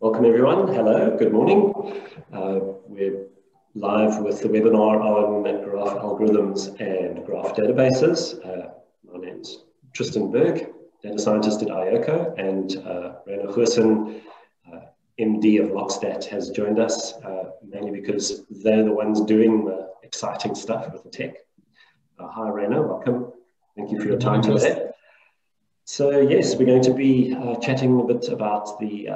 Welcome everyone. Hello, good morning. We're live with the webinar on graph algorithms and graph databases. My name's Tristan Berg, data scientist at IOCO, and Reino Goosen, MD of Lockstat, has joined us, mainly because they're the ones doing the exciting stuff with the tech. Hi Reino, welcome. Thank you for your time today. So yes, we're going to be chatting a bit about the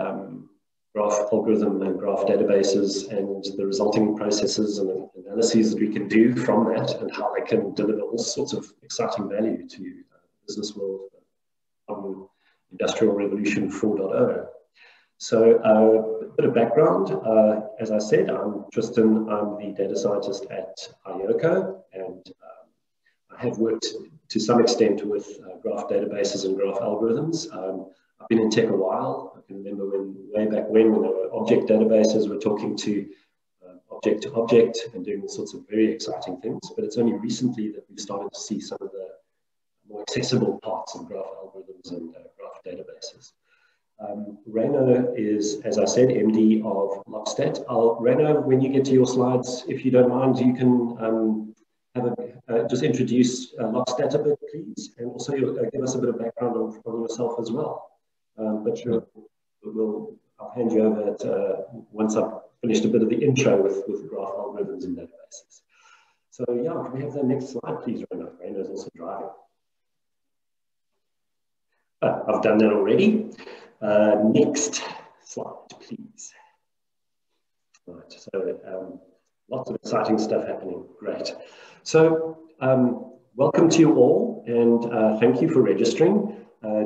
graph algorithm and graph databases and the resulting processes and analyses that we can do from that and how they can deliver all sorts of exciting value to the business world on Industrial Revolution 4.0. So a bit of background. As I said, I'm Tristan. I'm the data scientist at IOCO, and I have worked to some extent with graph databases and graph algorithms. I've been in tech a while. I can remember way back when there were object databases, we're talking to object and doing all sorts of very exciting things. But it's only recently that we've started to see some of the more accessible parts of graph algorithms and graph databases. Reino is, as I said, MD of Lockstat. Reino, when you get to your slides, if you don't mind, you can just introduce Lockstat a bit, please, and also give us a bit of background on yourself as well. But sure, I'll hand you over once I've finished a bit of the intro with graph algorithms and databases. So yeah, can we have the next slide, please, Reino? Reino's also driving. I've done that already. Next slide, please. Right, so lots of exciting stuff happening. Great. So welcome to you all, and thank you for registering.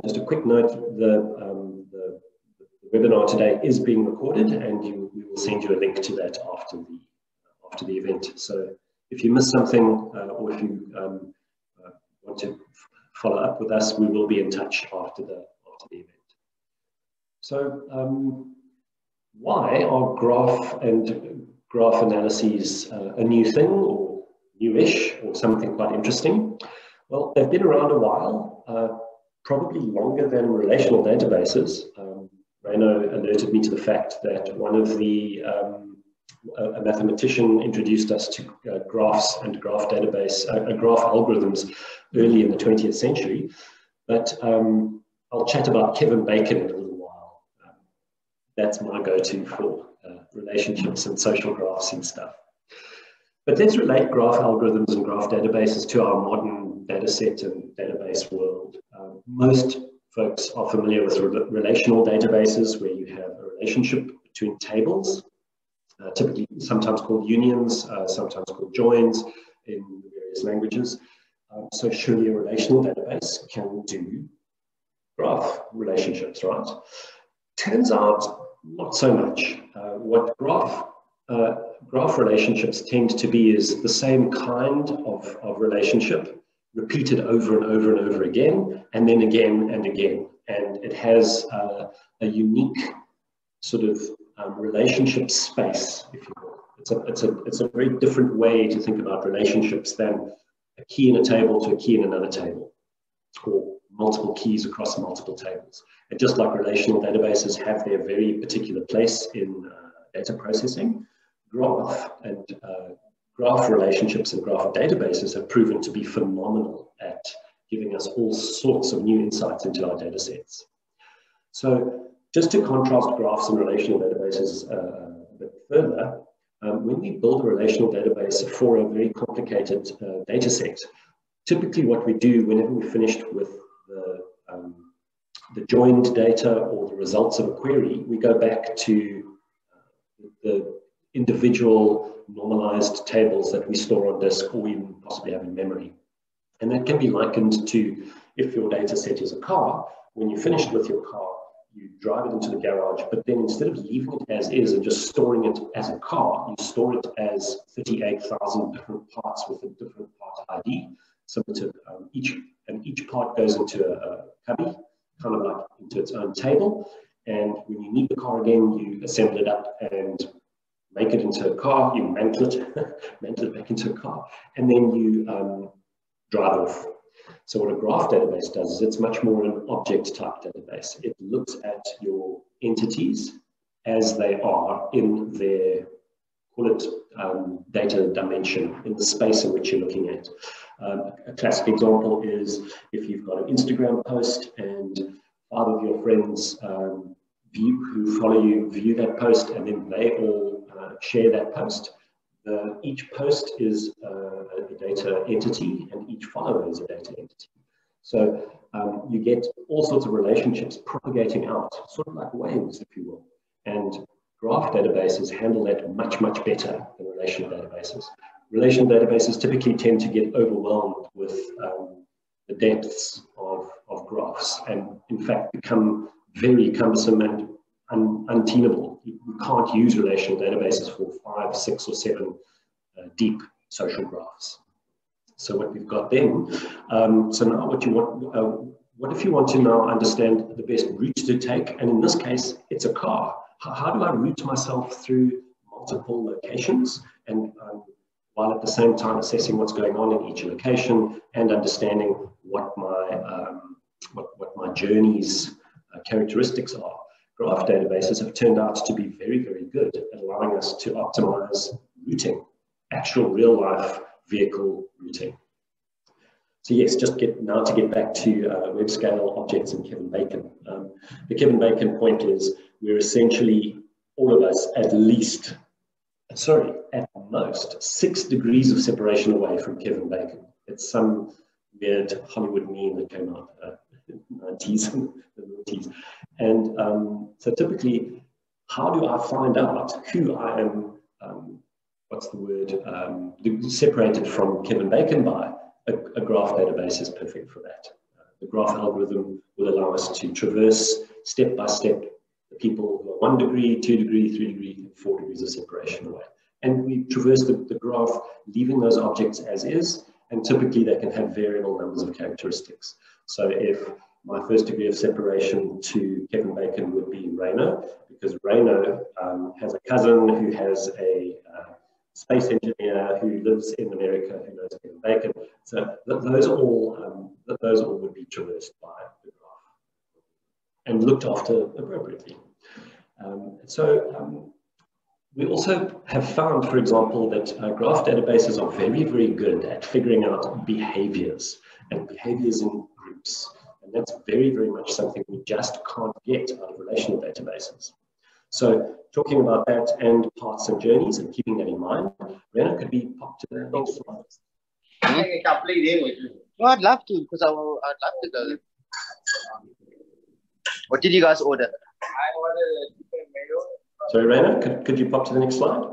Just a quick note, the webinar today is being recorded, and we will send you a link to that after the event. So if you miss something or if you want to follow up with us, we will be in touch after the event. So why are graph and graph analyses a new thing, or newish, or something quite interesting? Well, they've been around a while, probably longer than relational databases. Reino alerted me to the fact that one of the, a mathematician introduced us to graphs and graph algorithms early in the 20th century. But I'll chat about Kevin Bacon in a little while. That's my go-to for relationships and social graphs and stuff. But let's relate graph algorithms and graph databases to our modern data set and database world. Most folks are familiar with relational databases, where you have a relationship between tables, typically sometimes called unions, sometimes called joins in various languages. So surely a relational database can do graph relationships, right? Turns out not so much. What graph relationships tend to be is the same kind of relationship, repeated over and over and over again, and then again and again. And it has a unique sort of relationship space, if you will. It's a very different way to think about relationships than a key in a table to a key in another table, or multiple keys across multiple tables. And just like relational databases have their very particular place in data processing, graph relationships and graph databases have proven to be phenomenal at giving us all sorts of new insights into our data sets. So just to contrast graphs and relational databases a bit further, when we build a relational database for a very complicated data set, typically what we do whenever we're finished with the joined data or the results of a query, we go back to the individual normalized tables that we store on disk or even possibly have in memory. And that can be likened to, if your data set is a car, when you're finished with your car, you drive it into the garage, but then instead of leaving it as is and just storing it as a car, you store it as 38,000 different parts with a different part ID. So each part goes into a cubby, kind of like into its own table. And when you need the car again, you assemble it up and make it into a car, you mantle it back into a car, and then you drive off. So what a graph database does is it's much more an object type database. It looks at your entities as they are in their, call it data dimension, in the space in which you're looking at. A classic example is if you've got an Instagram post and 5 of your friends who follow you view that post, and then they all share that post. Each post is a data entity, and each follower is a data entity. So you get all sorts of relationships propagating out, sort of like waves, if you will. And graph databases handle that much, much better than relational databases. Relational databases typically tend to get overwhelmed with the depths of graphs, and in fact become very cumbersome and untenable. You can't use relational databases for 5, 6, or 7 deep social graphs. So what we've got then, so now what you want, what if you want to now understand the best route to take? And in this case, it's a car. How do I route myself through multiple locations, and while at the same time assessing what's going on in each location and understanding what my journey's characteristics are? Graph databases have turned out to be very, very good at allowing us to optimize routing, actual real-life vehicle routing. So yes, just to get back to web scale objects and Kevin Bacon. The Kevin Bacon point is we're essentially, all of us, at most 6 degrees of separation away from Kevin Bacon. It's some weird Hollywood meme that came out in the 90s and the 90s. And so typically, how do I find out who I am, separated from Kevin Bacon by? A graph database is perfect for that. The graph algorithm will allow us to traverse step by step the people who are 1 degree, 2 degree, 3 degree, 4 degrees of separation away. And we traverse the graph, leaving those objects as is, and typically they can have variable numbers of characteristics. So if my first degree of separation to Kevin Bacon would be Rayno, because Rayno has a cousin who has a space engineer who lives in America who knows Kevin Bacon. So those all would be traversed by the graph and looked after appropriately. We also have found, for example, that graph databases are very, very good at figuring out behaviors and behaviors in groups. And that's very, very much something we just can't get out of relational databases. So talking about that and paths and journeys and keeping that in mind, Rena, could be popped to the next slide. No, I'd love to, because I'd love to go. What did you guys order? I ordered chicken mayo. Sorry, Rena, could you pop to the next slide?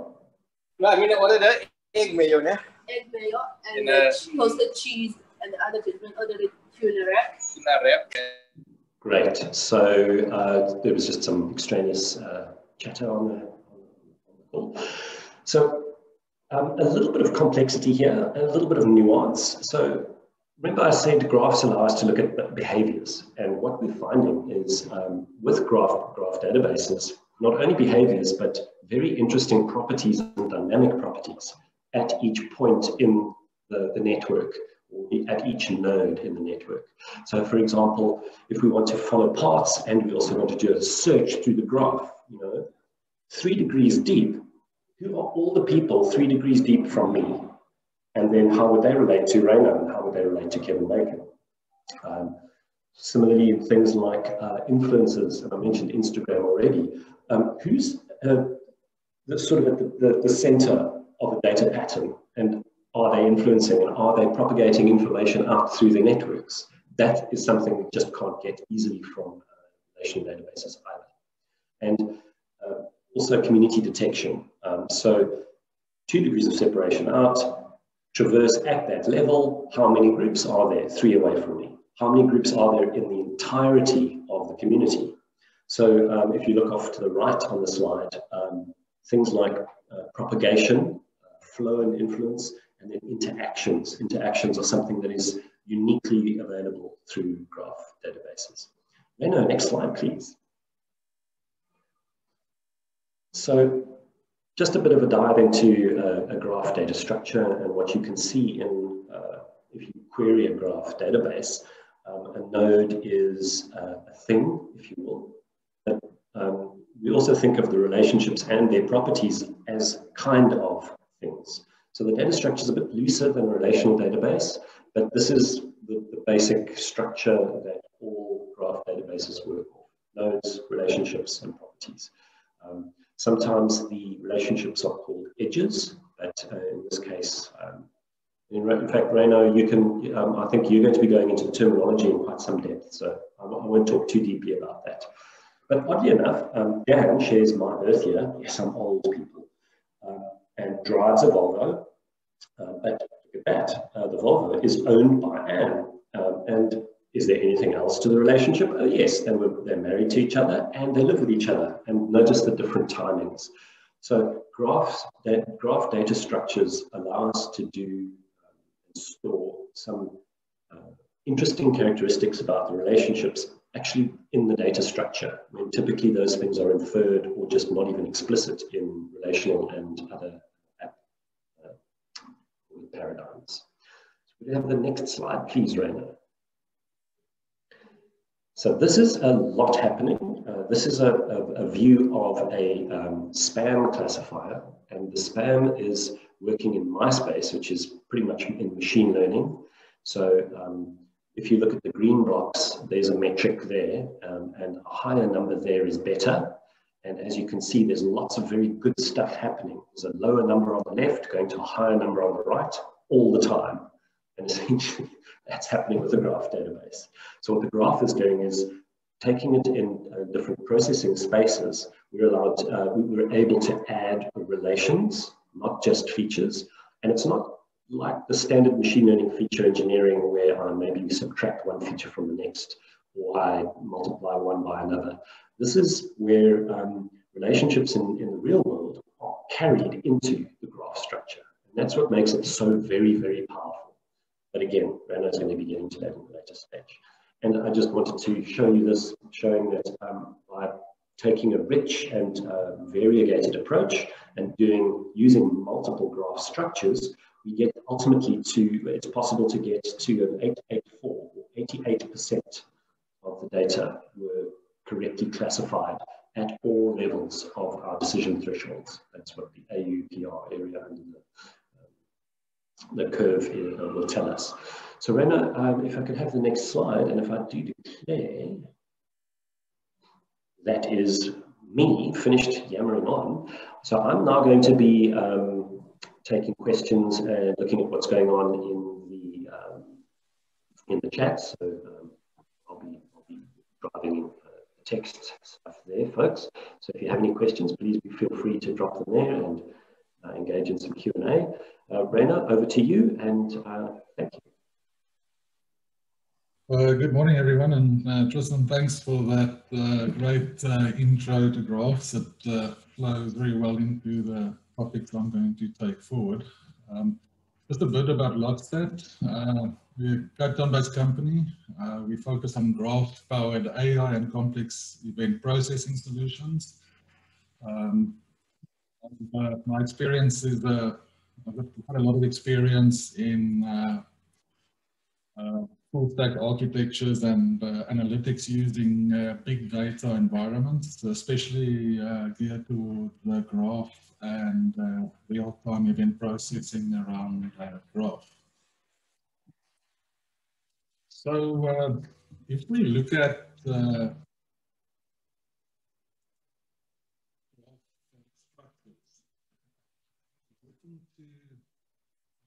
No, I mean I ordered the egg mayo, né? Egg mayo and the toasted cheese, and the other gentleman ordered the tuna wrap. Tuna wrap. Great. So there was just some extraneous chatter on the call. So a little bit of complexity here, a little bit of nuance. So remember I said graphs allow us to look at behaviors, and what we're finding is with graph databases, not only behaviors, but very interesting properties and dynamic properties at each point in the network, or at each node in the network. So for example, if we want to follow paths and we also want to do a search through the graph, 3 degrees deep, who are all the people 3 degrees deep from me? And then how would they relate to Rayno, and how would they relate to Kevin Bacon? Similarly, things like influencers, and I mentioned Instagram already. Who's sort of at the center of a data pattern, and are they influencing and are they propagating information out through their networks? That is something we just can't get easily from relational databases either. And also community detection. So 2 degrees of separation out, traverse at that level. How many groups are there? 3 away from me. How many groups are there in the entirety of the community? So if you look off to the right on the slide, things like propagation, flow and influence, and then interactions. Interactions are something that is uniquely available through graph databases. Leno, next slide, please. So just a bit of a dive into a graph data structure and what you can see in, if you query a graph database, a node is a thing, if you will. But we also think of the relationships and their properties as kind of things. So the data structure is a bit looser than a relational database, but this is the basic structure that all graph databases work with: nodes, relationships, and properties. Sometimes the relationships are called edges, but in this case, in fact, Reino, you can, I think you're going to be going into the terminology in quite some depth, so I won't talk too deeply about that. But oddly enough, Dan shares my birth year. Yes, I'm old, people, and drives a Volvo. But look at that, the Volvo is owned by Anne. And is there anything else to the relationship? Oh yes, they're married to each other and they live with each other. And notice the different timings. So graph data structures allow us to do and store some interesting characteristics about the relationships actually in the data structure, when typically those things are inferred or just not even explicit in relational and other paradigms. So we have the next slide, please, Raina. So this is a lot happening. This is a view of a spam classifier, and the spam is working in MySpace, which is pretty much in machine learning. So if you look at the green blocks, there's a metric there, and a higher number there is better. And as you can see, there's lots of very good stuff happening. There's a lower number on the left going to a higher number on the right all the time. And essentially, that's happening with the graph database. So what the graph is doing is taking it in different processing spaces. We're able to add relations, not just features. And it's not like the standard machine learning feature engineering where maybe you subtract one feature from the next, or I multiply one by another. This is where relationships in the real world are carried into the graph structure. And that's what makes it so very, very powerful. But again, Rena's going to be getting to that in a later stage. And I just wanted to show you this, showing that by taking a rich and variegated approach and using multiple graph structures, we get ultimately it's possible to get to an 884, or 88% of the data were correctly classified at all levels of our decision thresholds. That's what the AUPR area under the curve here will tell us. So Rena, if I could have the next slide, and if I do declare, that is me finished yammering on. So I'm now going to be taking questions and looking at what's going on in the chat. So I'll be driving in text stuff there, folks. So if you have any questions, please feel free to drop them there and engage in some Q&A. Raina, over to you, and thank you. Good morning, everyone, and Tristan, thanks for that great intro to graphs. It flows very well into the topics I'm going to take forward. Just a bit about Logstat. We're a Cape Town-based company. We focus on graph-powered AI and complex event processing solutions. My experience is I've had a lot of experience in full stack architectures and analytics using big data environments, especially geared to the graph and real-time event processing around graph. So if we look at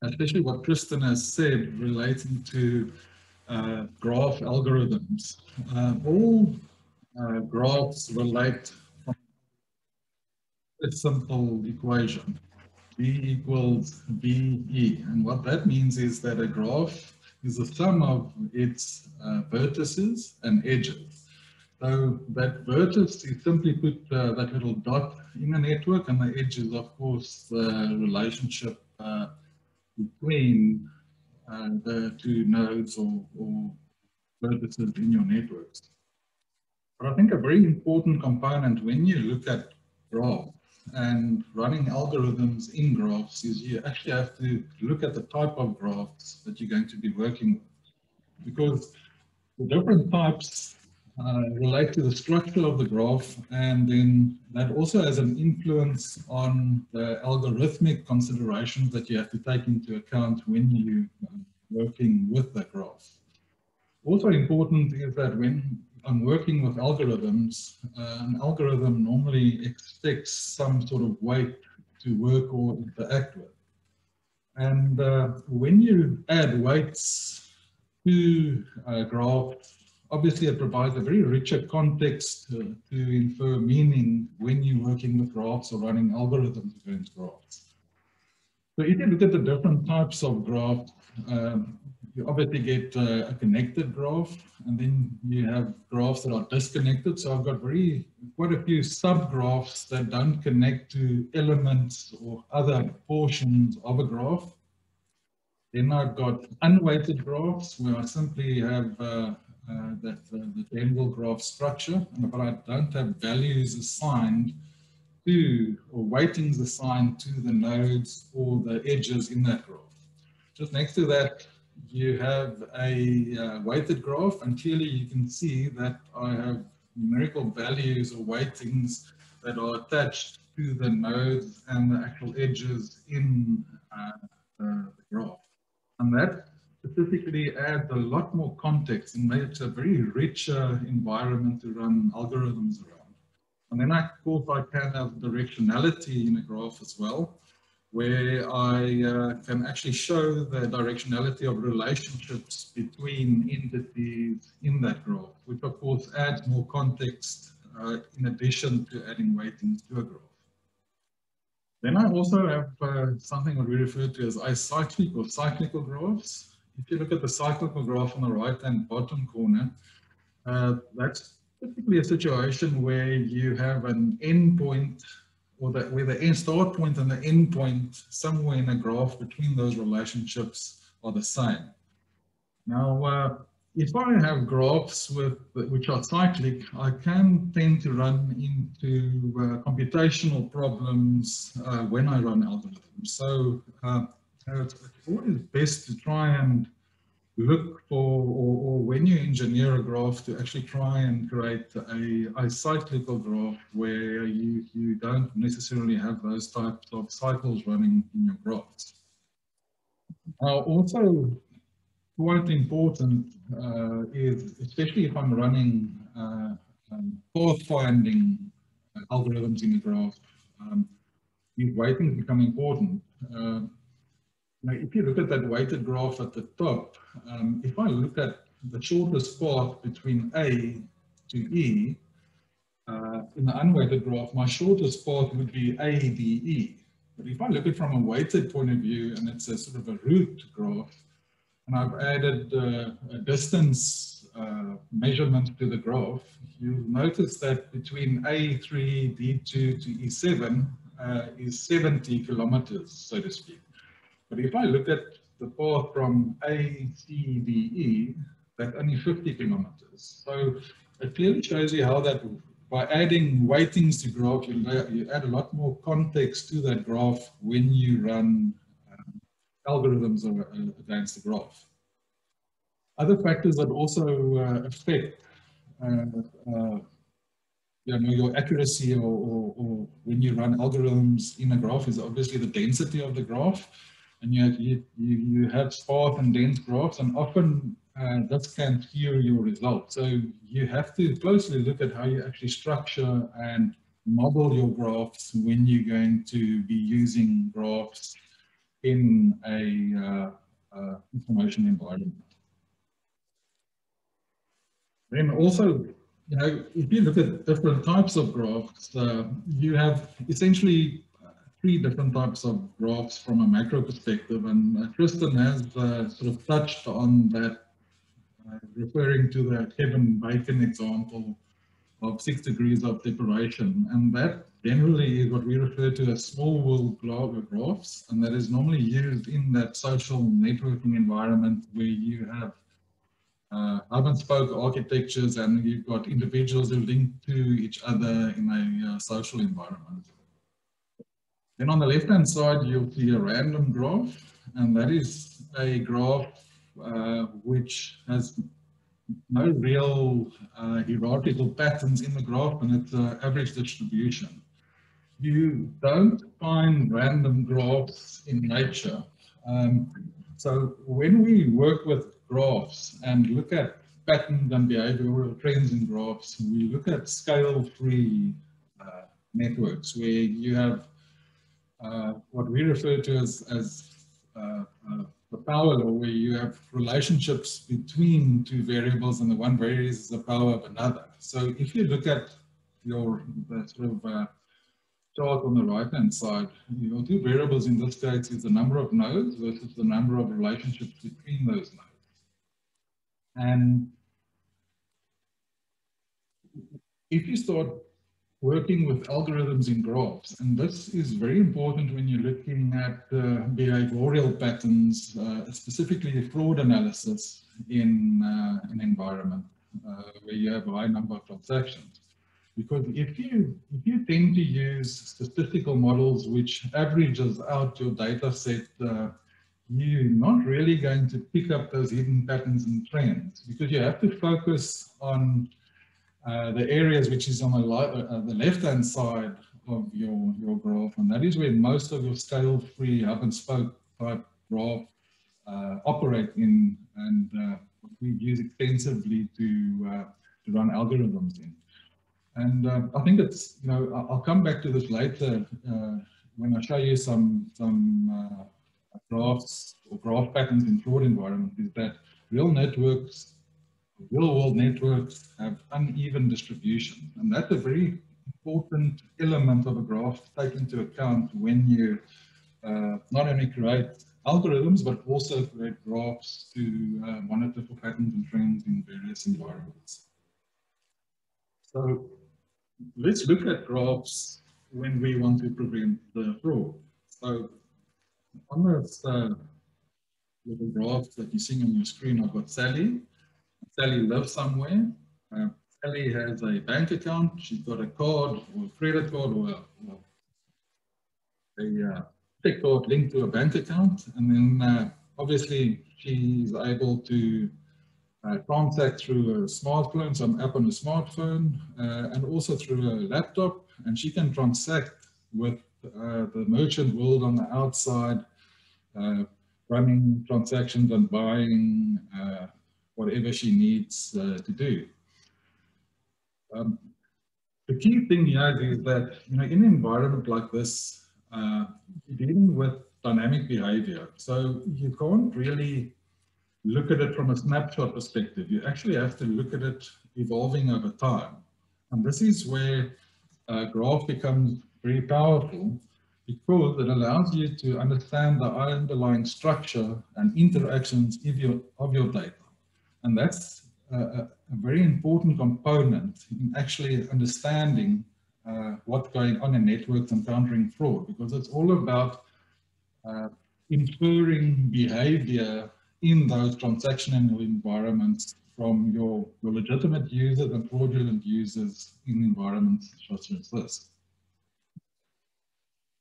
especially what Tristan has said relating to graph algorithms. All graphs relate from a simple equation, B equals BE. And what that means is that a graph is the sum of its vertices and edges. So that vertex is simply put that little dot in a network, and the edge is, of course, the relationship between the two nodes or vertices in your networks. But I think a very important component when you look at graph and running algorithms in graphs is you actually have to look at the type of graphs that you're going to be working with, because the different types relate to the structure of the graph, and then that also has an influence on the algorithmic considerations that you have to take into account when you working with the graph. Also important is that when I'm working with algorithms, an algorithm normally expects some sort of weight to work or interact with. And when you add weights to a graph, obviously it provides a very richer context to infer meaning when you're working with graphs or running algorithms against graphs. So if you look at the different types of graphs, you obviously get a connected graph, and then you have graphs that are disconnected. So I've got quite a few subgraphs that don't connect to elements or other portions of a graph. Then I've got unweighted graphs where I simply have the general graph structure, but I don't have values assigned to, or weightings assigned to the nodes or the edges in that graph. Just next to that, you have a weighted graph, and clearly you can see that I have numerical values or weightings that are attached to the nodes and the actual edges in the graph. And that specifically adds a lot more context and makes a very richer environment to run algorithms around. And then, of course, I can have directionality in a graph as well, where I can actually show the directionality of relationships between entities in that graph, which of course adds more context in addition to adding weightings to a graph. Then I also have something that we refer to as acyclic or cyclical graphs. If you look at the cyclical graph on the right-hand bottom corner, that's typically a situation where you have an endpoint, or where the end start point and the end point somewhere in a graph between those relationships are the same. Now, if I have graphs which are cyclic, I can tend to run into computational problems when I run algorithms. So it's always best to try and look for, or when you engineer a graph, to actually try and create a cyclical graph where you don't necessarily have those types of cycles running in your graphs. Also, quite important is, especially if I'm running path-finding algorithms in a graph, these weightings become important. Now, if you look at that weighted graph at the top, if I look at the shortest path between A to E, in the unweighted graph, my shortest path would be ADE. But if I look at it from a weighted point of view, and it's a sort of a root graph, and I've added a distance measurement to the graph, you'll notice that between A3, D2 to E7 is 70 kilometers, so to speak. But if I look at the path from A, C, D, E, that's only 50 kilometers. So it clearly shows you how that, by adding weightings to graph, you add a lot more context to that graph when you run algorithms against the graph. Other factors that also affect your accuracy or when you run algorithms in a graph is obviously the density of the graph. And you have sparse and dense graphs, and often that can skew your results. So you have to closely look at how you actually structure and model your graphs when you're going to be using graphs in a information environment. Then also, if you look at different types of graphs, you have essentially three different types of graphs from a macro perspective, and Tristan has sort of touched on that, referring to the Kevin Bacon example of 6 degrees of separation, and that generally is what we refer to as small world graphs, and that is normally used in that social networking environment where you have hub and spoke architectures, and you've got individuals who link to each other in a social environment. Then on the left-hand side, you'll see a random graph, and that is a graph which has no real hierarchical patterns in the graph, and it's an average distribution. You don't find random graphs in nature. So when we work with graphs and look at patterns and behavioral trends in graphs, we look at scale-free networks where you have what we refer to as the power law, where you have relationships between two variables and the one variable is the power of another. So if you look at the sort of chart on the right-hand side, your two variables in this case is the number of nodes versus the number of relationships between those nodes. And if you start working with algorithms in graphs, and this is very important when you're looking at behavioral patterns, specifically fraud analysis in an environment where you have a high number of transactions. Because if you tend to use statistical models which averages out your data set, you're not really going to pick up those hidden patterns and trends, because you have to focus on the areas which is on the left-hand side of your graph, and that is where most of your scale-free hub-and-spoke type graph operate in, and what we use extensively to run algorithms in. And I think it's, I'll come back to this later when I show you some graphs or graph patterns in fraud environment, is that real-world networks have uneven distribution. And that's a very important element of a graph to take into account when you not only create algorithms, but also create graphs to monitor for patterns and trends in various environments. So let's look at graphs when we want to prevent the fraud. So on this little graph that you're seeing on your screen, I've got Sally. Sally lives somewhere. Sally has a bank account. She's got a card or a credit card or a check card linked to a bank account. And then obviously she's able to transact through a smartphone, some app on a smartphone, and also through a laptop. And she can transact with the merchant world on the outside, running transactions and buying whatever she needs to do. The key thing here is that, in an environment like this, you're dealing with dynamic behavior. So you can't really look at it from a snapshot perspective. You actually have to look at it evolving over time. And this is where graph becomes very powerful, because it allows you to understand the underlying structure and interactions of your data. And that's a very important component in actually understanding what's going on in networks and countering fraud, because it's all about inferring behavior in those transactional environments from your legitimate users and fraudulent users in environments such as this.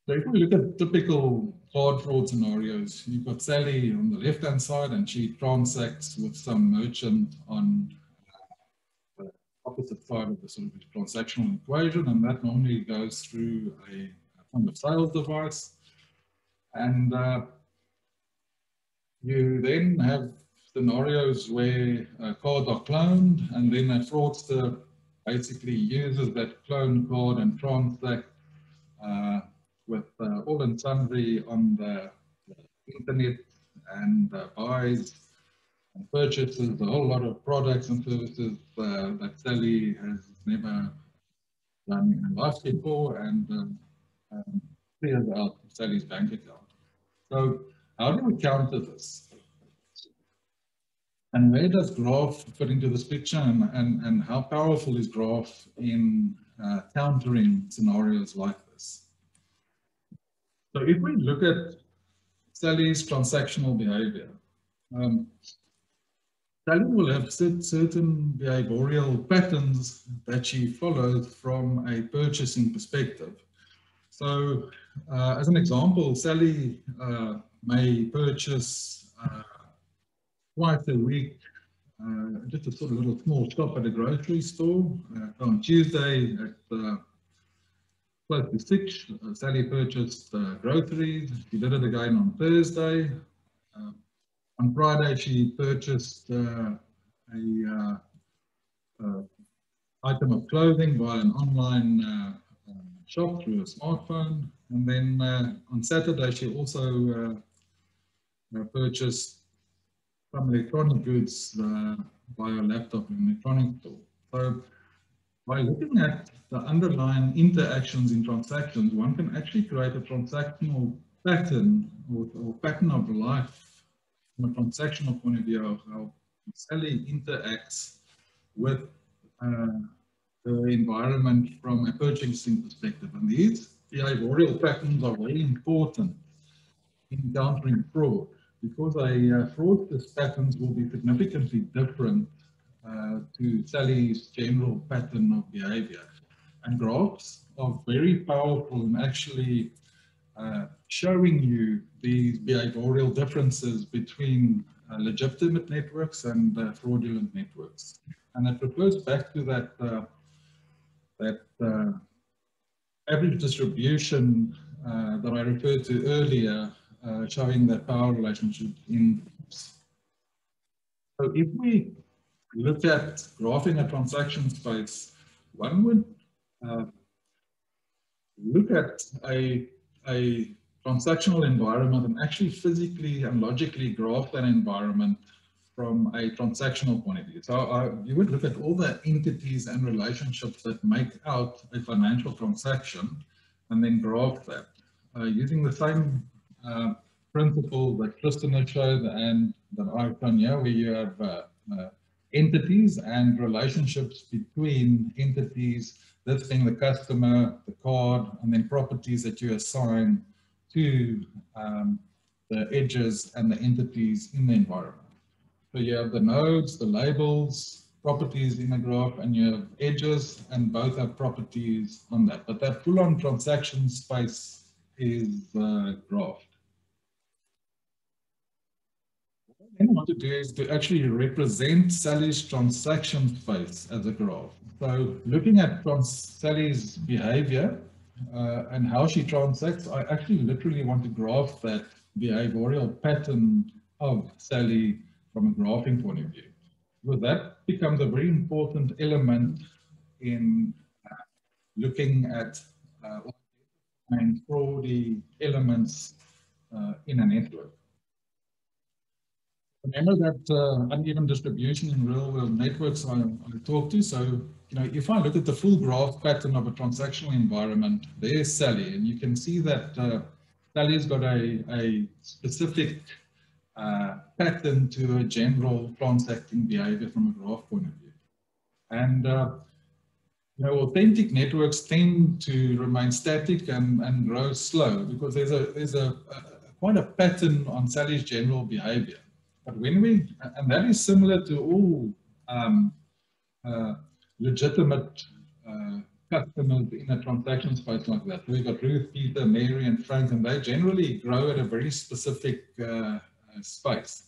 So if we look at typical card fraud scenarios, you've got Sally on the left-hand side, and she transacts with some merchant on the opposite side of the sort of transactional equation, and that normally goes through a point of sales device. And you then have scenarios where cards are cloned, and then a fraudster basically uses that cloned card and transacts with all and sundry on the internet, and buys and purchases a whole lot of products and services that Sally has never done in her life before, and clears out Sally's bank account. So how do we counter this? And where does graph fit into this picture, and how powerful is graph in countering scenarios like this? So if we look at Sally's transactional behavior, Sally will have certain behavioral patterns that she follows from a purchasing perspective. So as an example, Sally may purchase twice a week just a sort of little small shop at a grocery store. On Tuesday at close to 6, Sally purchased groceries. She did it again on Thursday. On Friday, she purchased a item of clothing via an online shop through a smartphone. And then on Saturday, she also purchased some electronic goods via laptop in electronic store. So by looking at the underlying interactions in transactions, one can actually create a transactional pattern or pattern of life from a transactional point of view of how Sally interacts with the environment from a purchasing perspective. And these behavioral patterns are very important in countering fraud, because fraudster's patterns will be significantly different to Sally's general pattern of behavior. And graphs are very powerful in actually showing you these behavioral differences between legitimate networks and fraudulent networks. And it refers back to that average distribution that I referred to earlier, showing that power relationship in groups. So if we look at graphing a transaction space, one would look at a transactional environment and actually physically and logically graph that environment from a transactional point of view. So you would look at all the entities and relationships that make out a financial transaction and then graph that using the same principle that Tristan has showed and that I've done here, where you have entities and relationships between entities, this being the customer, the card, and then properties that you assign to the edges and the entities in the environment. So you have the nodes, the labels, properties in a graph, and you have edges, and both have properties on that. But that full-on transaction space is graphed. What I then want to do is to actually represent Sally's transaction space as a graph. So looking at Sally's behavior and how she transacts, I actually literally want to graph that behavioral pattern of Sally from a graphing point of view. Well, that becomes a very important element in looking at fraudy elements in a network. Remember that uneven distribution in real-world networks I talked to. So, if I look at the full graph pattern of a transactional environment, there's Sally, and you can see that Sally's got a specific pattern to a general transacting behavior from a graph point of view. And authentic networks tend to remain static and grow slow because there's quite a pattern on Sally's general behavior. But and that is similar to all legitimate customers in a transaction space like that. We've got Ruth, Peter, Mary, and Frank, and they generally grow at a very specific space.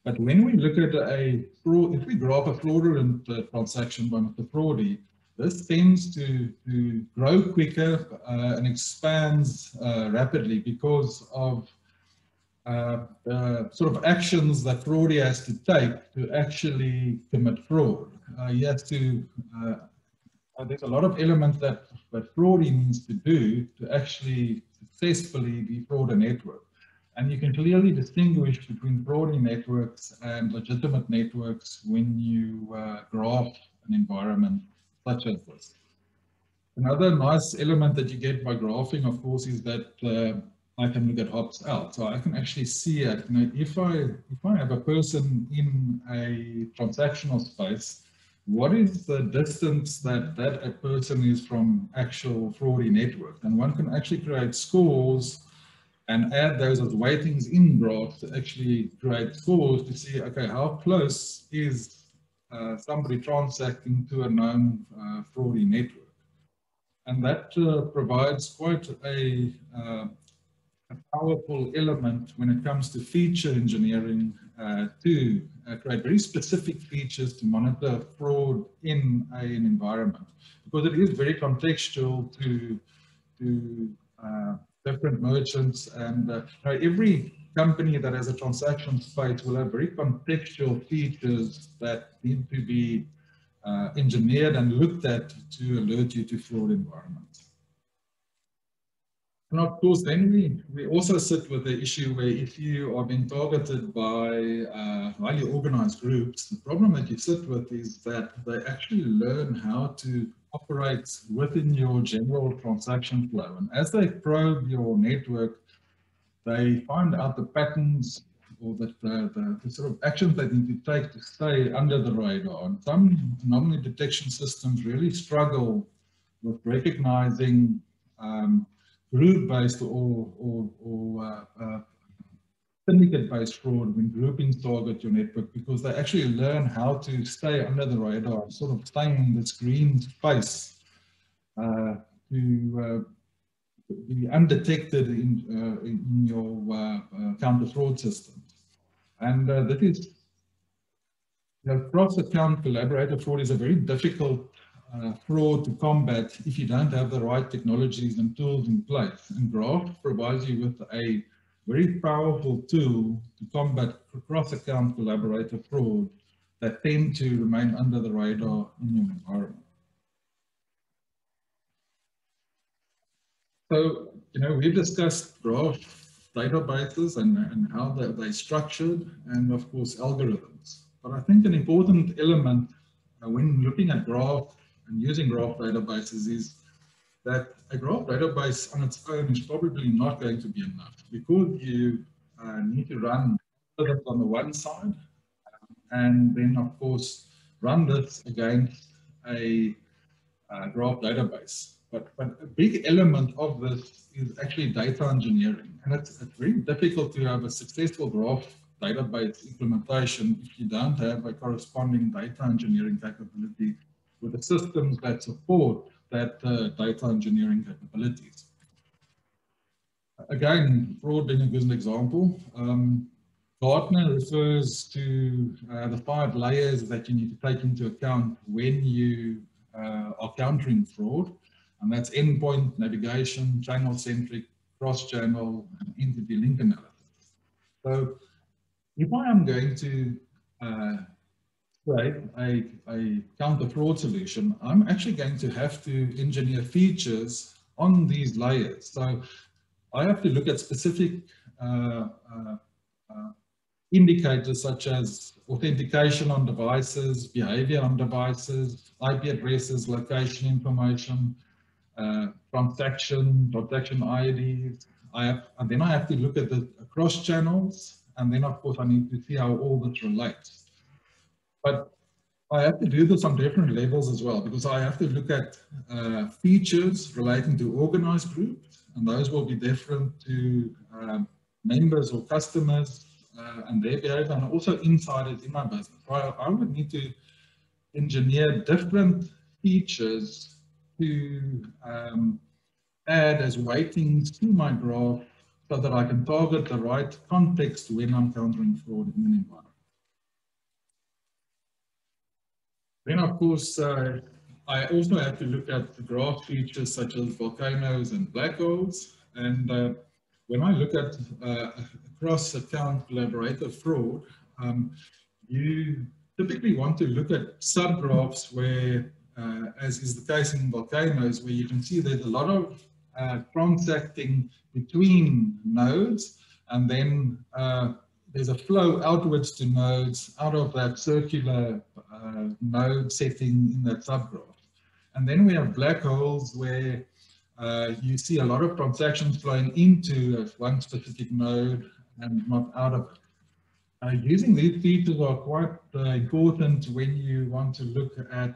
But when we look at if we graph a fraudulent transaction by the fraudie, this tends to grow quicker and expands rapidly because of the sort of actions that fraudie has to take to actually commit fraud. He has to, there's a lot of elements that fraudie needs to do to actually successfully defraud a network. And you can clearly distinguish between fraudie networks and legitimate networks when you graph an environment such as this. Another nice element that you get by graphing, of course, is that I can look at hops out. So I can actually see it. If I have a person in a transactional space, what is the distance that a person is from actual fraudie network? And one can actually create scores and add those as weightings in graphs to actually create scores to see, okay, how close is somebody transacting to a known fraudie network. And that provides quite a powerful element when it comes to feature engineering to create very specific features to monitor fraud in an environment, because it is very contextual to different merchants, and every company that has a transaction space will have very contextual features that need to be engineered and looked at to alert you to fraud environments. And of course, then we also sit with the issue where if you are being targeted by highly organized groups, the problem that you sit with is that they actually learn how to operate within your general transaction flow. And as they probe your network, they find out the patterns or the sort of actions they need to take to stay under the radar. And some anomaly detection systems really struggle with recognizing group-based or syndicate-based fraud when groupings target your network, because they actually learn how to stay under the radar, sort of staying in this green space to be undetected in your counter-fraud systems. And that is, cross-account collaborator fraud is a very difficult fraud to combat if you don't have the right technologies and tools in place. And Graph provides you with a very powerful tool to combat cross-account collaborator fraud that tend to remain under the radar in your environment. So, we've discussed Graph databases and how they're structured, and of course algorithms. But I think an important element when looking at Graph and using Graph databases is that a Graph database on its own is probably not going to be enough, because you need to run algorithms on the one side, and then of course run this against a Graph database. But a big element of this is actually data engineering, and it's very difficult to have a successful Graph database implementation if you don't have a corresponding data engineering capability with the systems that support that data engineering capabilities. Again, fraud being a good example, Gartner refers to the 5 layers that you need to take into account when you are countering fraud, and that's endpoint, navigation, channel-centric, cross-channel, and entity link analysis. So if I am going to create a counter-fraud solution, I'm actually going to have to engineer features on these layers. So I have to look at specific indicators such as authentication on devices, behavior on devices, IP addresses, location information, transaction IDs. And then I have to look at the across channels, and then of course I need to see how all this relates. But I have to do this on different levels as well, because I have to look at features relating to organized groups, and those will be different to members or customers and their behavior, and also insiders in my business. I would need to engineer different features to add as weightings to my graph so that I can target the right context when I'm countering fraud in an environment. Then, of course, I also have to look at the graph features such as volcanoes and black holes. And when I look at cross-account collaborator fraud, you typically want to look at subgraphs where, as is the case in volcanoes, where you can see there's a lot of transacting between nodes, and then there's a flow outwards to nodes out of that circular node setting in that subgraph. And then we have black holes where you see a lot of transactions flowing into one specific node and not out of it. Using these features are quite important when you want to look at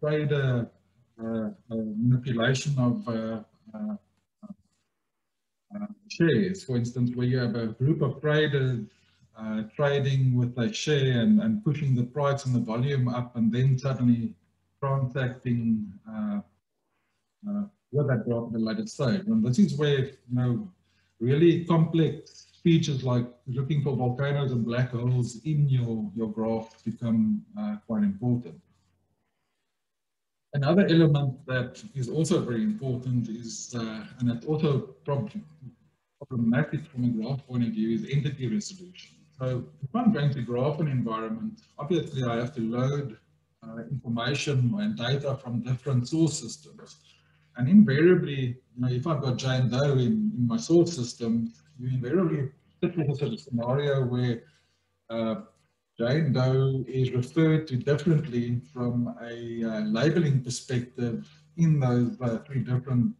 trader manipulation of shares. For instance, where you have a group of traders trading with a share and pushing the price and the volume up, and then suddenly transacting with that graph at a later stage. And this is where, really complex features like looking for volcanoes and black holes in your graph become quite important. Another element that is also very important is, and it's also problematic from a graph point of view, is entity resolution. So if I'm going to graph an environment, obviously I have to load information and data from different source systems. And invariably, if I've got Jane Doe in my source system, you invariably sit with a sort of scenario where Jane Doe is referred to differently from a labeling perspective in those three different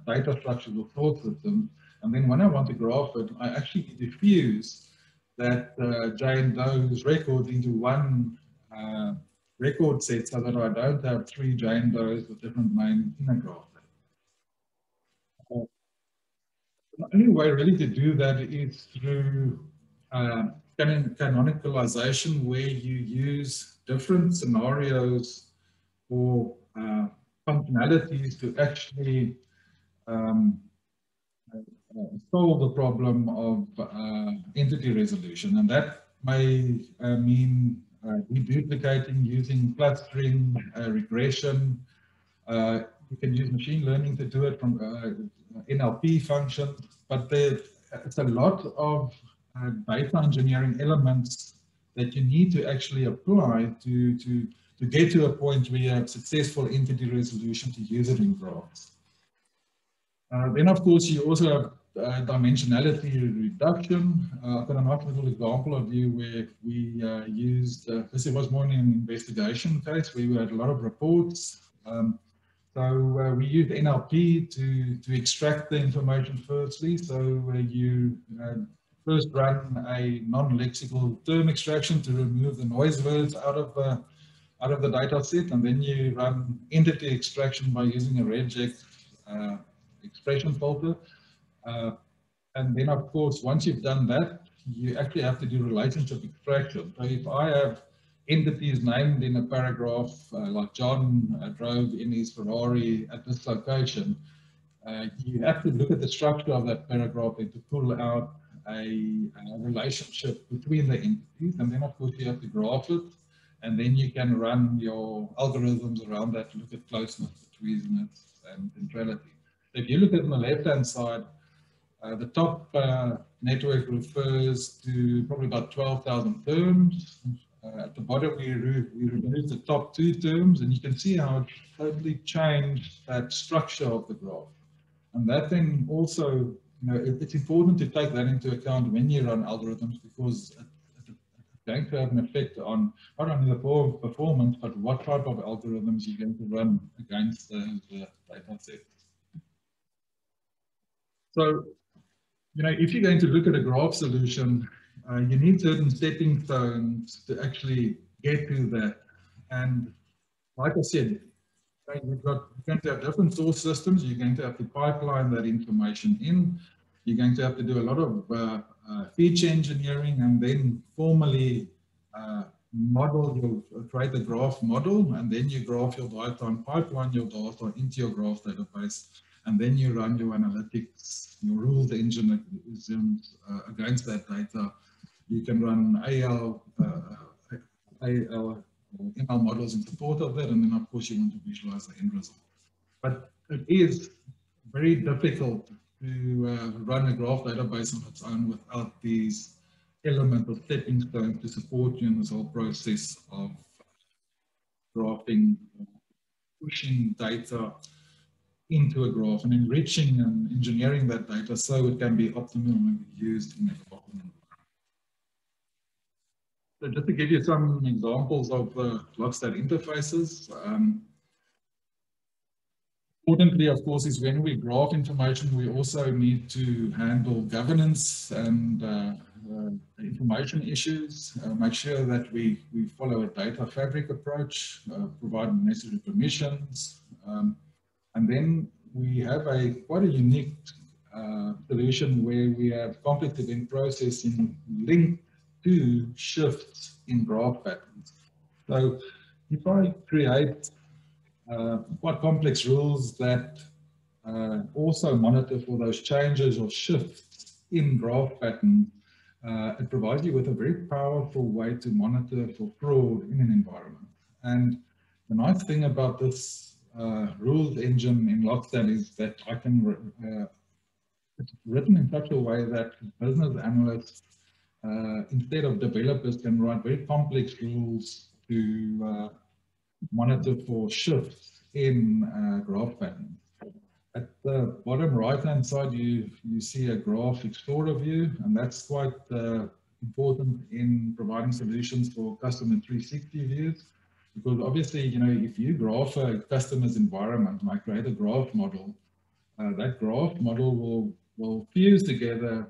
data structures or source systems. And then when I want to graph it, I actually need to fuse that Jane Doe's records into one record set so that I don't have three Jane Does with different names in a graph. The only way really to do that is through canonicalization, where you use different scenarios or functionalities to actually solve the problem of entity resolution. And that may mean deduplicating using clustering, regression. You can use machine learning to do it from NLP functions, but it's a lot of data engineering elements that you need to actually apply to get to a point where you have successful entity resolution to use it in graphs. Then, of course, you also have dimensionality reduction. I've got a nice little example of you where we used, this was more in an investigation case where we had a lot of reports. So we used NLP to extract the information firstly. So you first run a non-lexical term extraction to remove the noise words out of the data set, and then you run entity extraction by using a regex expression filter. And then, of course, once you've done that, you actually have to do relationship extraction. So if I have entities named in a paragraph, like John drove in his Ferrari at this location, you have to look at the structure of that paragraph and to pull out a relationship between the entities. And then, of course, you have to graph it. And then you can run your algorithms around that to look at closeness between it and centrality. If you look at on the left-hand side, the top network refers to probably about 12,000 terms. At the bottom, we remove the top two terms, and you can see how it totally changed that structure of the graph. And that then also, it's important to take that into account when you run algorithms, because it's going to have an effect on not only the performance, but what type of algorithms you're going to run against the data sets. So, if you're going to look at a graph solution, you need certain stepping stones to actually get to that. And like I said, you're going to have different source systems. You're going to have to pipeline that information in. You're going to have to do a lot of feature engineering, and then formally create a graph model, and then you graph your data and pipeline your data into your graph database. And then you run your analytics, your rules engine against that data. You can run AL or ML models in support of that, and then of course you want to visualize the end result. But it is very difficult to run a graph database on its own without these elements of stepping stones to support you in this whole process of graphing, pushing data into a graph and enriching and engineering that data so it can be optimally used in a graph. So just to give you some examples of the log-state interfaces, importantly, of course, is when we graph information, we also need to handle governance and information issues, make sure that we follow a data fabric approach, provide necessary permissions, and then we have quite a unique solution where we have complex event processing linked to shifts in graph patterns. So if I create quite complex rules that also monitor for those changes or shifts in graph patterns. It provides you with a very powerful way to monitor for fraud in an environment. And the nice thing about this rules engine in Lockstep is that I can, it's written in such a way that business analysts, instead of developers, can write very complex rules to monitor for shifts in graph patterns. At the bottom right-hand side, you see a graph explorer view, and that's quite important in providing solutions for customer 360 views. Because obviously, you know, if you graph a customer's environment, like create a graph model, that graph model will fuse together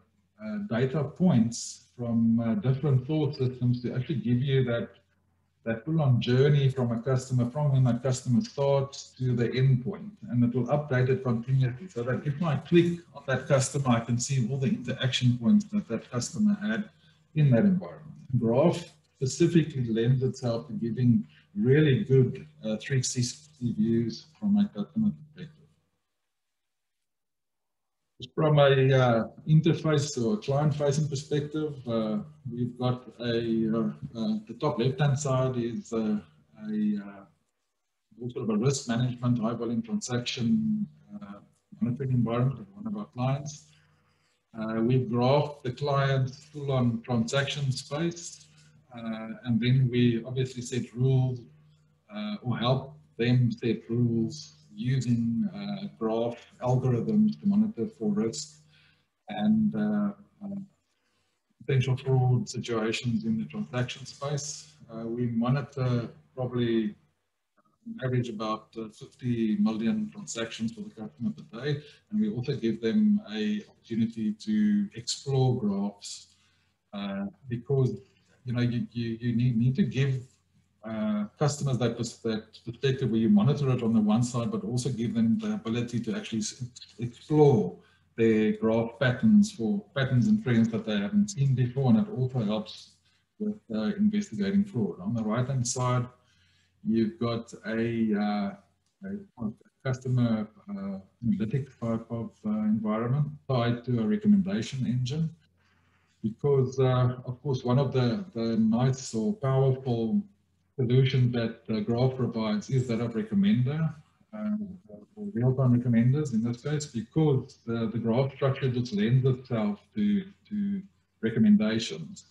data points from different thought systems to actually give you that full-on journey from a customer, from when a customer starts to the end point, and it will update it continuously, so that if I click on that customer, I can see all the interaction points that that customer had in that environment. Graph specifically lends itself to giving really good 360 views from a customer perspective. From a interface or client-facing perspective, we've got the top left-hand side is sort of a risk management, high-volume transaction monitoring environment of one of our clients. We've graphed the client's full-on transaction space, and then we obviously set rules or help them set rules using graph algorithms to monitor for risk and potential fraud situations in the transaction space. We monitor probably on average about 50 million transactions for the customer per day, and we also give them an opportunity to explore graphs because you know you need to give customers that perspective where you monitor it on the one side, but also give them the ability to actually explore their graph patterns for patterns and trends that they haven't seen before, and it also helps with investigating fraud. On the right-hand side, you've got a customer analytics type of environment tied to a recommendation engine. Because, of course, one of the nice or powerful solution that Graph provides is that of recommender, or real-time recommenders in this case, because the graph structure just lends itself to recommendations.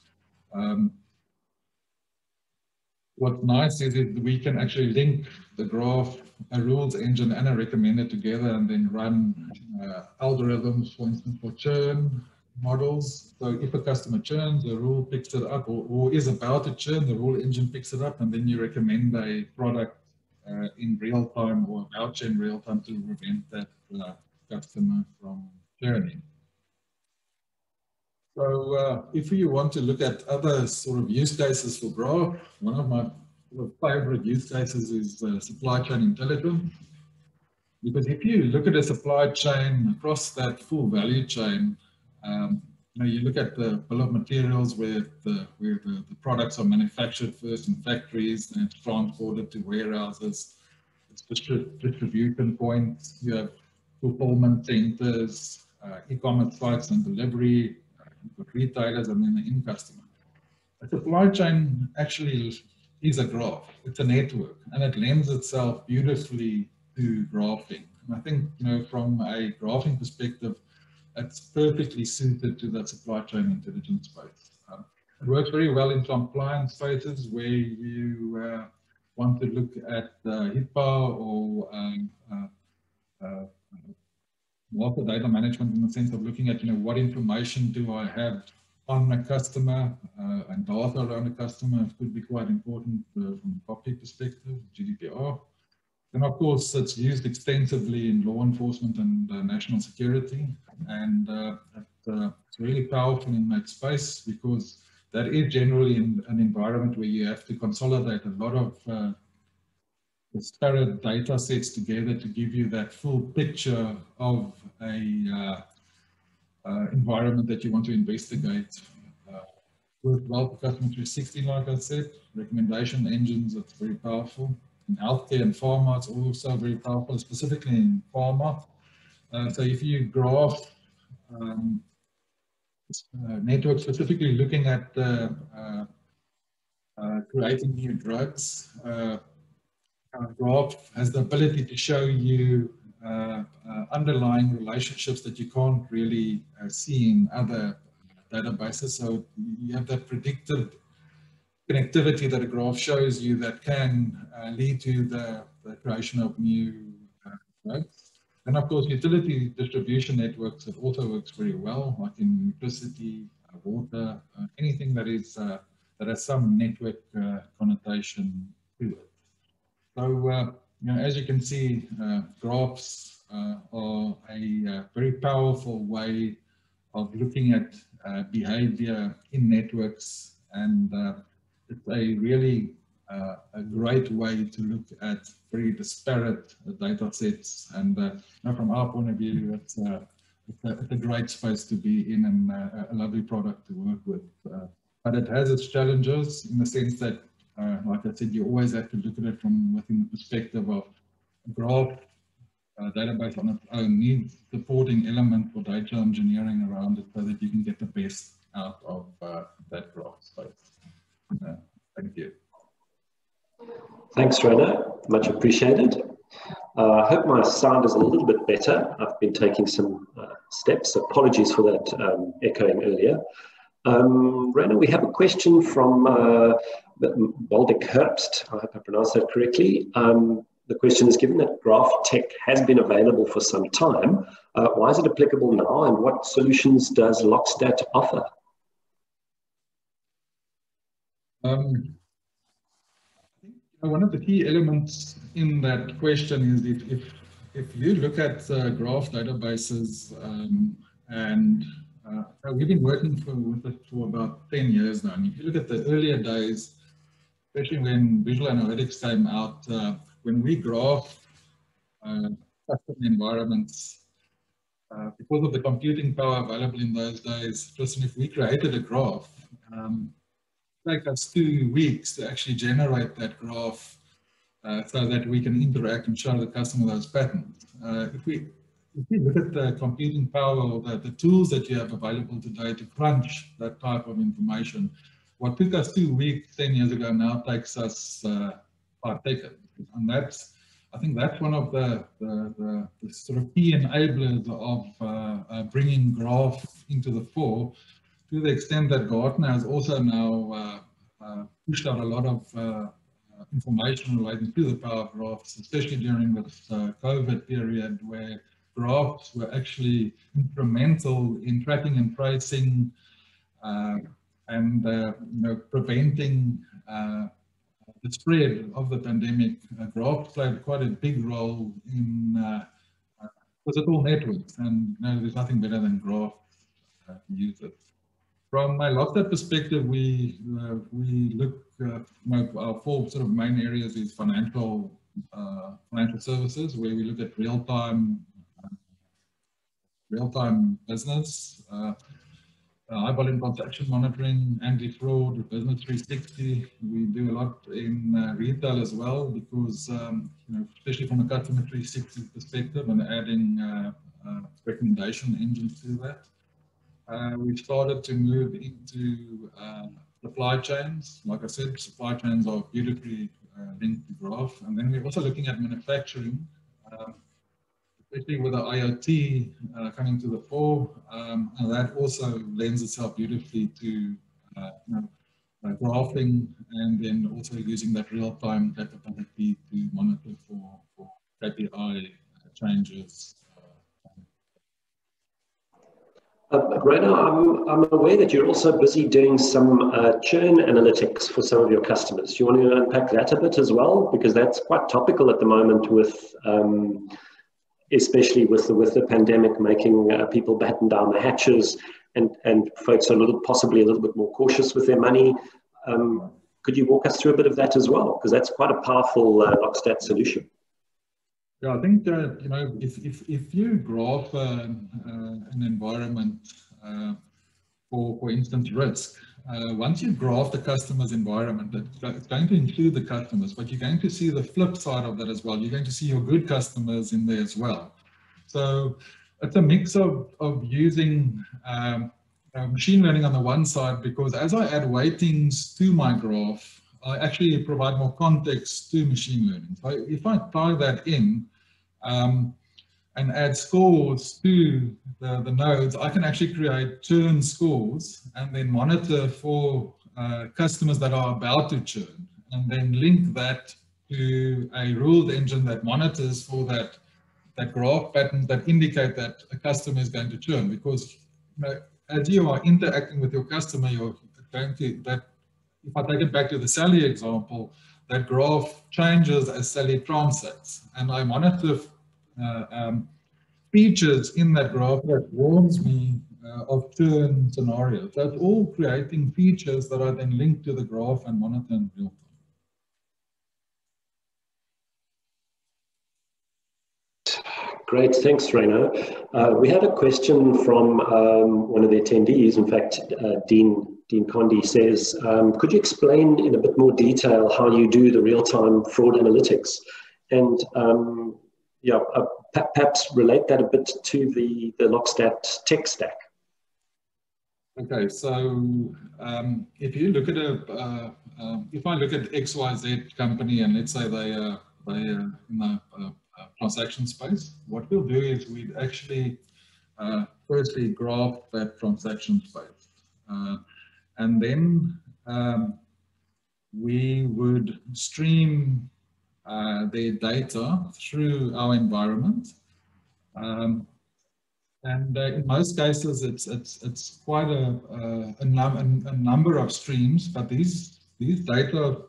What's nice is that we can actually link the graph, a rules engine and a recommender together and then run algorithms, for instance, for churn models. So if a customer churns, the rule picks it up, or is about to churn, the rule engine picks it up, and then you recommend a product in real time or a voucher in real time to prevent that customer from churning. So if you want to look at other sort of use cases for graph, one of my favorite use cases is supply chain intelligence. Because if you look at a supply chain across that full value chain, you know, you look at the bill of materials where the products are manufactured first in factories, and it's transported to warehouses, it's distribution points, you have fulfillment centers, e-commerce sites and delivery, you've got retailers, and then the end customer. A supply chain actually is a graph, it's a network, and it lends itself beautifully to graphing. And I think, you know, from a graphing perspective, it's perfectly suited to that supply chain intelligence space. It works very well in compliance spaces where you want to look at HIPAA or master data management, in the sense of looking at, you know, what information do I have on a customer and data around a customer. It could be quite important from a copy perspective, GDPR. And of course, it's used extensively in law enforcement and national security. And it's really powerful in that space because that is generally in an environment where you have to consolidate a lot of disparate data sets together to give you that full picture of a environment that you want to investigate. Worked well for Customer 360, like I said, recommendation engines, it's very powerful. in healthcare and pharma. It's also very powerful, specifically in pharma. So if you graph networks specifically looking at creating new drugs, graph has the ability to show you underlying relationships that you can't really see in other databases. So you have that predictive connectivity that a graph shows you that can lead to the creation of new drugs. And of course, utility distribution networks, it also works very well, like in electricity, water, anything that is that has some network connotation to it. So, you know, as you can see, graphs are a very powerful way of looking at behavior in networks, and it's a really a great way to look at very disparate data sets. And you know, from our point of view, it's a great space to be in, and a lovely product to work with. But it has its challenges in the sense that, like I said, you always have to look at it from within the perspective of a graph database on its own needs supporting element for data engineering around it so that you can get the best out of that graph space. Thank you. Thanks, Rona. Much appreciated. I hope my sound is a little bit better. I've been taking some steps. Apologies for that echoing earlier. Rona, we have a question from Waldeck Herbst. I hope I pronounced that correctly. The question is, given that graph tech has been available for some time, why is it applicable now, and what solutions does Lockstat offer? I think one of the key elements in that question is if you look at graph databases, and we've been working with it for about 10 years now, and if you look at the earlier days, especially when visual analytics came out, when we graph custom environments, because of the computing power available in those days, listen, if we created a graph, it takes us 2 weeks to actually generate that graph so that we can interact and show the customer those patterns. If we look at the computing power or the tools that you have available today to crunch that type of information, what took us 2 weeks 10 years ago now takes us 5 seconds. And I think that's one of the sort of key enablers of bringing graph into the fore, to the extent that Gartner has also now pushed out a lot of information relating to the power of graphs, especially during this COVID period, where graphs were actually instrumental in tracking and tracing and you know, preventing the spread of the pandemic. Graphs played quite a big role in physical networks, and you know, there's nothing better than graphs to use it. From my Lockstat perspective, we look, our 4 sort of main areas is financial services, where we look at real-time business, high volume transaction monitoring, anti-fraud, business 360. We do a lot in retail as well, because you know, especially from a customer 360 perspective, and adding recommendation engines to that. We've started to move into supply chains. Like I said, supply chains are beautifully linked to graph. And then we're also looking at manufacturing, especially with the IoT coming to the fore. And that also lends itself beautifully to you know, graphing, and then also using that real-time capability to monitor for KPI changes. Rona, I'm aware that you're also busy doing some churn analytics for some of your customers. Do you want to unpack that a bit as well? Because that's quite topical at the moment, with especially with the pandemic making people batten down the hatches, and folks are possibly a little bit more cautious with their money. Could you walk us through a bit of that as well? Because that's quite a powerful Lockstat solution. Yeah, I think you know, if you graph an environment for instance risk, once you graph the customer's environment, it's going to include the customers, but you're going to see the flip side of that as well. You're going to see your good customers in there as well. So it's a mix of using machine learning on the one side, because as I add weightings to my graph, I actually provide more context to machine learning. So if I tie that in and add scores to the nodes, I can actually create churn scores and then monitor for customers that are about to churn, and then link that to a ruled engine that monitors for that graph patterns that indicate that a customer is going to churn. Because as you are interacting with your customer, you're going to, if I take it back to the Sally example, that graph changes as Sally transacts, and I monitor features in that graph that warns me of churn scenarios. That's all creating features that I then link to the graph and monitor in real time. Great, thanks, Reno. We had a question from one of the attendees. In fact, Dean Condi says, could you explain in a bit more detail how you do the real-time fraud analytics? And perhaps relate that a bit to the Lockstat tech stack. Okay, so if you look at if I look at XYZ company, and let's say they are in the transaction space, what we'll do is we'd actually firstly graph that transaction space, and then we would stream their data through our environment, and in most cases it's quite a number of streams, but these data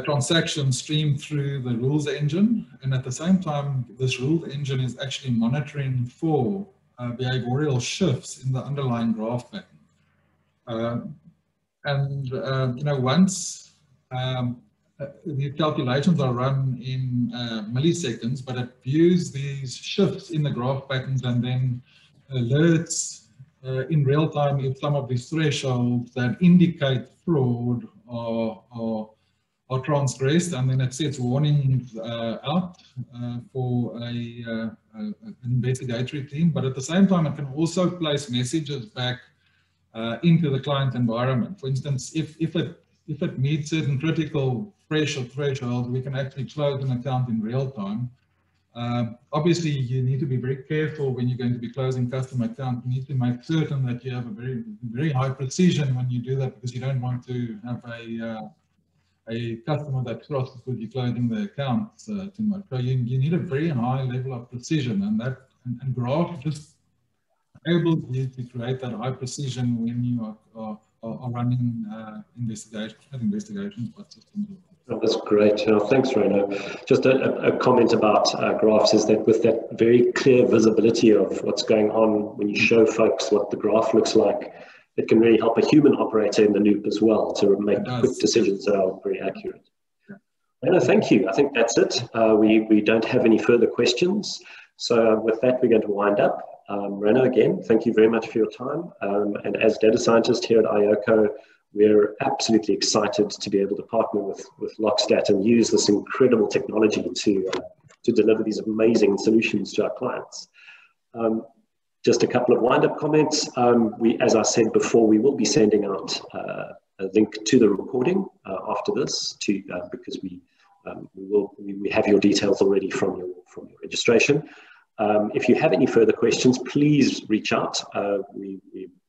transactions stream through the rules engine, and at the same time this rules engine is actually monitoring for behavioral shifts in the underlying graph pattern. Once the calculations are run in milliseconds, but it views these shifts in the graph patterns and then alerts in real time if some of these thresholds that indicate fraud are transgressed, and then it sets warnings out for an investigatory team. But at the same time, it can also place messages back into the client environment. For instance, if it meets certain critical thresholds, we can actually close an account in real time. Obviously, you need to be very careful when you're going to be closing customer accounts. You need to make certain that you have a very high precision when you do that, because you don't want to have a customer that crosses because you're closing the accounts too much. So you need a very high level of precision, and Graph just enables you to create that high precision when you are running investigations by systems. Oh, that's great. Thanks, Reno. Just a comment about graphs is that with that very clear visibility of what's going on, when you show folks what the graph looks like, it can really help a human operator in the loop as well to make quick decisions that are very accurate. Yeah. Reno, thank you. I think that's it. We don't have any further questions. So with that, we're going to wind up. Reno, again, thank you very much for your time. And as data scientist here at IOCO, we're absolutely excited to be able to partner with Lockstat and use this incredible technology to deliver these amazing solutions to our clients. Just a couple of wind-up comments. As I said before, we will be sending out a link to the recording after this, because we have your details already from your registration. If you have any further questions, please reach out. We're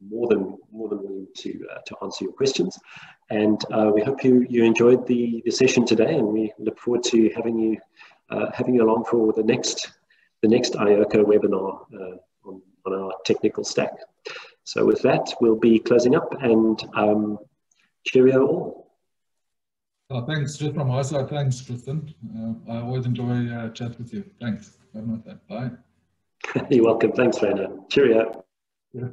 more than willing to answer your questions. And we hope you enjoyed the session today, and we look forward to having you along for the next IOCO webinar on our technical stack. So with that, we'll be closing up, and cheerio all. Thanks, just from my side. Thanks, Tristan. I always enjoy chat with you. Thanks. Have a nice day. Bye. You're welcome. Thanks, Reno. Cheerio. Yeah.